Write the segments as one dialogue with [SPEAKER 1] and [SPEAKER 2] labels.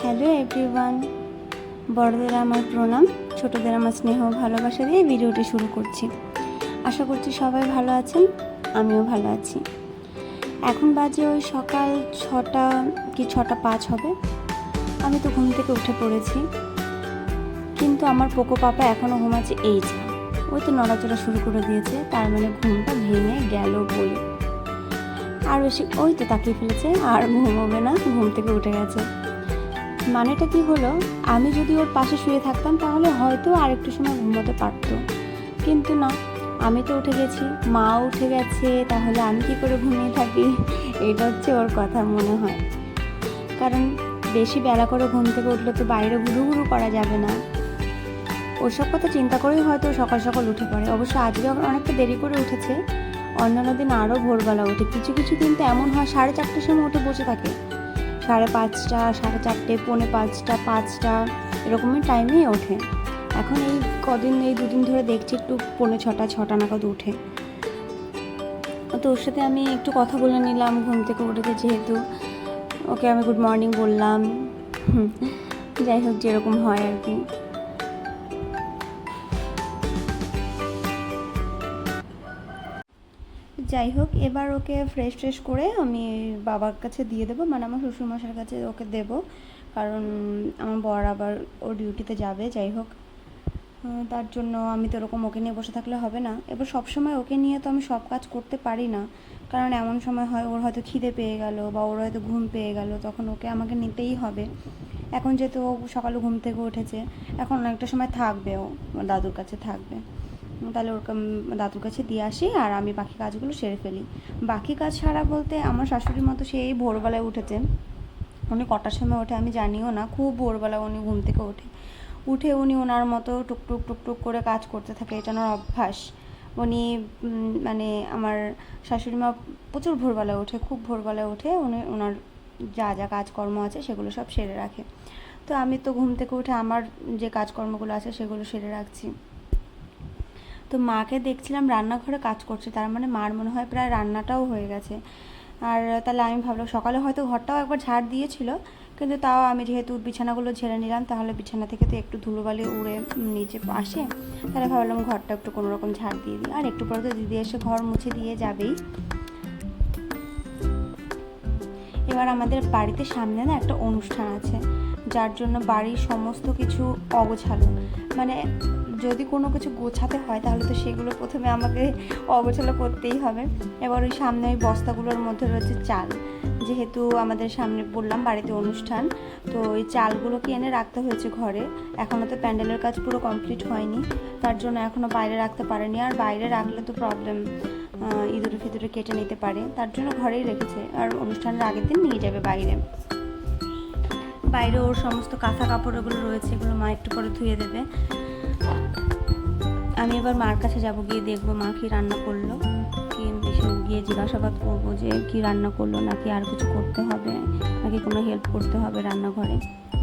[SPEAKER 1] Hello everyone, বড়দের আমার প্রণাম, ছোটদের আমার স্নেহ ভালোবাসা দিয়ে ভিডিওটি শুরু করছি। আশা করছি সবাই ভালো আছেন, আমিও ভালো আছি। এখন বাজে ওই সকাল 6টা কি 6:05 হবে। আমি তো ঘুম থেকে উঠে পড়েছি, কিন্তু আমার পোকো পাপা এখনও ঘুমাচ্ছে। এই যা, ওই তো নড়াচড়া শুরু করে দিয়েছে, তার মানে ঘুমটা ভেঙে গেল বলে। আর বেশি ওই তো তাকিয়ে ফেলেছে, আর ঘুমোবে না, ঘুম থেকে উঠে গেছে। মানেটা কি হলো, আমি যদি ওর পাশে শুয়ে থাকতাম তাহলে হয়তো আর একটু সময় ঘুমোতে পারতো, কিন্তু না, আমি তো উঠে গেছি, মাও উঠে গেছে, তাহলে আমি কি করে ঘুমিয়ে থাকি? এটা হচ্ছে ওর কথা মনে হয়। কারণ বেশি বেলা করে ঘুম থেকে উঠলে তো বাইরে ঘুরু ঘুরু করা যাবে না। ওসব কথা চিন্তা করেই হয়তো সকাল সকাল উঠে পড়ে। অবশ্য আজকে আবার অনেকটা দেরি করে উঠেছে, অন্যান্য দিন আরও ভোরবেলা ওঠে। কিছু কিছু দিন তো এমন হয় 4:30টার সময় উঠে বসে থাকে, 5:30, 4:30, 4:45, 5টা এরকমই টাইমেই ওঠে। এখন এই কদিন, এই দুদিন ধরে দেখছি একটু 5:45, 6টা নাগাদ উঠে। তো ওর সাথে আমি একটু কথা বলে নিলাম ঘুম থেকে উঠেছে যেহেতু, ওকে আমি গুড মর্নিং বললাম। যাই হোক, যেরকম হয় আর কি। যাই হোক, এবার ওকে ফ্রেশ করে আমি বাবার কাছে দিয়ে দেবো, মানে আমার শ্বশুরমশাইয়ের কাছে ওকে দেবো, কারণ আমার বর আবার ওর ডিউটিতে যাবে। যাই হোক, তার জন্য আমি তো ওরকম ওকে নিয়ে বসে থাকলে হবে না। এবার সব সময় ওকে নিয়ে তো আমি সব কাজ করতে পারি না, কারণ এমন সময় হয় ওর হয়তো খিদে পেয়ে গেল বা ওর হয়তো ঘুম পেয়ে গেল, তখন ওকে আমাকে নিতেই হবে। এখন যেহেতু ও সকালে ঘুম থেকে উঠেছে, এখন অনেকটা সময় থাকবে, ও দাদুর কাছে থাকবে, তাহলে ওর দাদুর কাছে দিয়ে আসি আর আমি বাকি কাজগুলো সেরে ফেলি। বাকি কাজ সারা বলতে, আমার শাশুড়ির মতো সেই ভোরবেলায় উঠেছে। উনি কটার সময় ওঠে আমি জানিও না, খুব ভোরবেলা উনি ঘুম থেকে উঠে উনি ওনার মতো টুকটুক টুকটুক করে কাজ করতে থাকে, এটা ওনার অভ্যাস। উনি মানে আমার শাশুড়ি মা প্রচুর ভোরবেলায় ওঠে, খুব ভোরবেলায় উঠে উনি ওনার যা যা কাজকর্ম আছে সেগুলো সব সেরে রাখে। তো আমি তো ঘুম থেকে উঠে আমার যে কাজকর্মগুলো আছে সেগুলো সেরে রাখছি। তো মাকে দেখছিলাম রান্নাঘরে কাজ করছে, তার মানে মার মনে হয় প্রায় রান্নাটাও হয়ে গেছে। আর তাহলে আমি ভাবলাম, সকালে হয়তো ঘরটাও একবার ঝাড় দিয়েছিল, কিন্তু তাও আমি যেহেতু বিছানাগুলো ঝেড়ে নিলাম, তাহলে বিছানা থেকে তো একটু ধুলোবালি উড়ে নিচে আসে, তাহলে ভাবলাম ঘরটা একটু কোনোরকম ঝাড় দিয়ে দিই। আর একটু পরে তো দিদি এসে ঘর মুছে দিয়ে যাবেই। এবার আমাদের বাড়িতে সামনে না একটা অনুষ্ঠান আছে, যার জন্য বাড়ির সমস্ত কিছু অগোছালো। মানে যদি কোনো কিছু গোছাতে হয় তাহলে তো সেগুলো প্রথমে আমাকে অগোছালো করতেই হবে। এবার ওই সামনে ওই বস্তাগুলোর মধ্যে রয়েছে চাল, যেহেতু আমাদের সামনে বললাম বাড়িতে অনুষ্ঠান, তো ওই চালগুলোকে এনে রাখতে হয়েছে ঘরে। এখনও তো প্যান্ডেলের কাজ পুরো কমপ্লিট হয়নি, তার জন্য এখনও বাইরে রাখতে পারেনি। আর বাইরে রাখলে তো প্রবলেম, ইঁদুরে ফিঁদুরে কেটে নিতে পারে, তার জন্য ঘরেই রেখেছে। আর অনুষ্ঠানের আগের দিন নিয়ে যাবে বাইরে। বাইরে ওর সমস্ত কাঁথা কাপড় ওগুলো রয়েছে, এগুলো মা একটু পরে ধুয়ে দেবে। আমি এবার মার কাছে যাব, গিয়ে দেখবো মা কী রান্না করলো, গিয়ে জিজ্ঞাসাবাদ করবো যে কী রান্না করলো, নাকি আর কিছু করতে হবে, নাকি কোনো হেল্প করতে হবে রান্নাঘরে।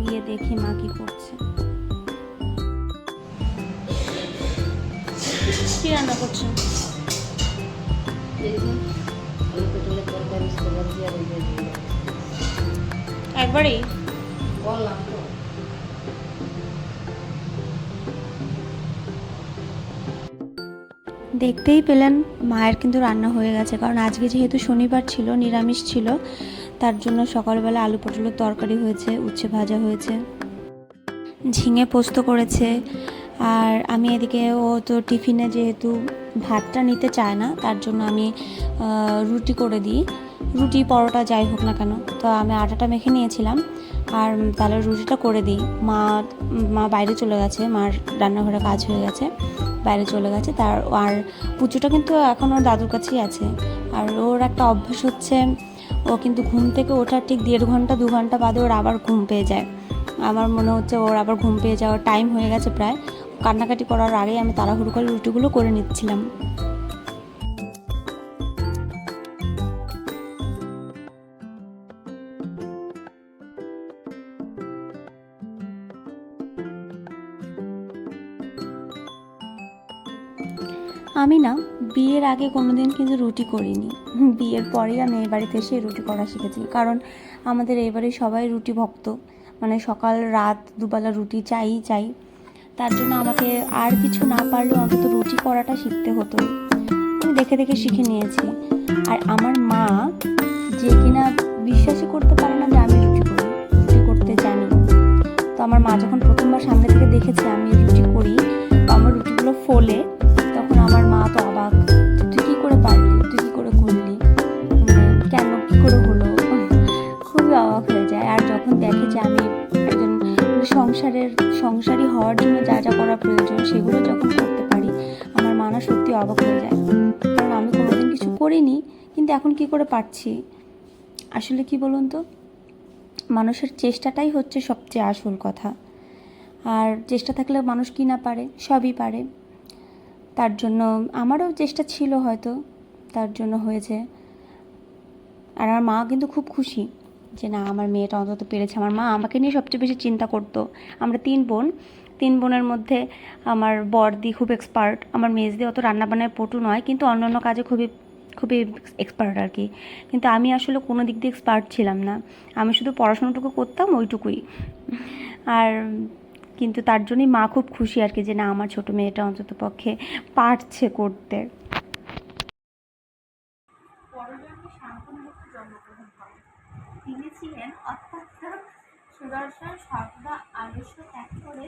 [SPEAKER 1] গিয়ে দেখি মা কী করছে। কী রান্না করছে? একবারেই দেখতেই পেলেন মায়ের কিন্তু রান্না হয়ে গেছে, কারণ আজকে যেহেতু শনিবার ছিল, নিরামিষ ছিল, তার জন্য সকালবেলা আলু পটলের তরকারি হয়েছে, উচ্ছে ভাজা হয়েছে, ঝিঙে পোস্ত করেছে। আর আমি এদিকে, ও তো টিফিনে যেহেতু ভাতটা নিতে চায় না, তার জন্য আমি রুটি করে দিই, রুটি পরোটা যাই হোক না কেন। তো আমি আটাটা মেখে নিয়েছিলাম, আর তাহলে রুটিটা করে দিই। মা বাইরে চলে গেছে, মার রান্নাঘরে কাজ হয়ে গেছে, বাইরে চলে গেছে। আর পুচুটা কিন্তু এখন ওর দাদুর কাছেই আছে। আর ওর একটা অভ্যাস হচ্ছে, ও কিন্তু ঘুম থেকে ওঠার ঠিক 1.5 ঘন্টা 2 ঘন্টা বাদে ওর আবার ঘুম পেয়ে যায়। আমার মনে হচ্ছে ওর আবার ঘুম পেয়ে যাওয়ার টাইম হয়ে গেছে প্রায়। কান্নাকাটি করার আগেই আমি তাড়াহুড়ো করে রুটিগুলো করে নিচ্ছিলাম। আমি না বিয়ের আগে কোনোদিন কিন্তু রুটি করিনি, বিয়ের পরেই আমি এই বাড়িতে এসে রুটি করা শিখেছি, কারণ আমাদের এই বাড়ির সবাই রুটি ভক্ত। মানে সকাল রাত দুবেলা রুটি চাই। তার জন্য আমাকে আর কিছু না পারলেও অন্তত রুটি করাটা শিখতে হতো। আমি দেখে দেখে শিখে নিয়েছি। আর আমার মা যে কিনা বিশ্বাসই করতে পারে না যে আমি রুটি করতে জানি। তো আমার মা যখন প্রথমবার সামনে থেকে দেখেছে আমি রুটি করি বা আমার রুটিগুলো ফোলে, তখন আমার মা তো অবাক, তুই কী করে পারলি, তুই কী করে করলি, কেন কী করে হলো, খুবই অবাক হয়ে যায়। আর যখন দেখে যে আমি একজন সংসারী হওয়ার জন্য যা যা করা প্রয়োজন সেগুলো যখন করতে পারি, আমার মা না সত্যি অবাক হয়ে যায়। কারণ আমি কোনোদিন কিছু করিনি, কিন্তু এখন কি করে পারছি। আসলে কি বলুন তো, মানুষের চেষ্টাটাই হচ্ছে সবচেয়ে আসল কথা। আর চেষ্টা থাকলে মানুষ কি না পারে, সবই পারে। তার জন্য আমারও চেষ্টা ছিল হয়তো, তার জন্য হয়েছে। আর আমার মা কিন্তু খুব খুশি যে না আমার মেয়েটা অন্তত পেরেছে। আমার মা আমাকে নিয়ে সবচেয়ে বেশি চিন্তা করতো। আমরা 3 বোনের মধ্যে আমার বড়দি খুব এক্সপার্ট, আমার মেজদি অত রান্নাবান্নায় পটু নয়, কিন্তু অন্যান্য কাজে খুবই এক্সপার্ট আর কি। কিন্তু আমি আসলে কোনো দিক দিয়ে এক্সপার্ট ছিলাম না, আমি শুধু পড়াশোনাটুকু করতাম, ওইটুকুই। আর কিন্তু তার জন্যই মা খুব খুশি আর কি যে না আমার ছোটো মেয়েটা অন্তত পক্ষে পারছে করতে। তিনি ছিলেন অত্যন্ত সুদর্শন, সর্বদা আলস্য ত্যাগ করে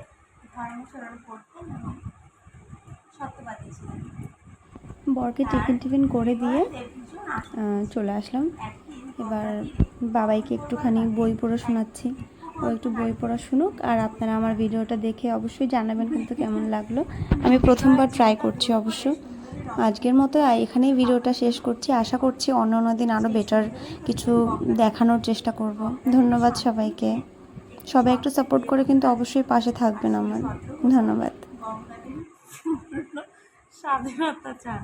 [SPEAKER 1] ধর্মচরণ করতেন এবং সত্যবাদী ছিলেন। বরকে টিফিন করে দিয়ে চলে আসলাম। এবার বাবাইকে একটুখানি বই পড়া শোনাচ্ছি, ও একটু বই পড়া শুনুক। আর আপনারা আমার ভিডিওটা দেখে অবশ্যই জানাবেন কিন্তু কেমন লাগলো। আমি প্রথমবার ট্রাই করছি অবশ্য। আজকের মতো এখানেই ভিডিওটা শেষ করছি। আশা করছি অন্য দিন আরও বেটার কিছু দেখানোর চেষ্টা করব। ধন্যবাদ সবাইকে। সবাই একটু সাপোর্ট করে কিন্তু অবশ্যই পাশে থাকবেন আমার। ধন্যবাদ।
[SPEAKER 2] স্বাধীনতা চান।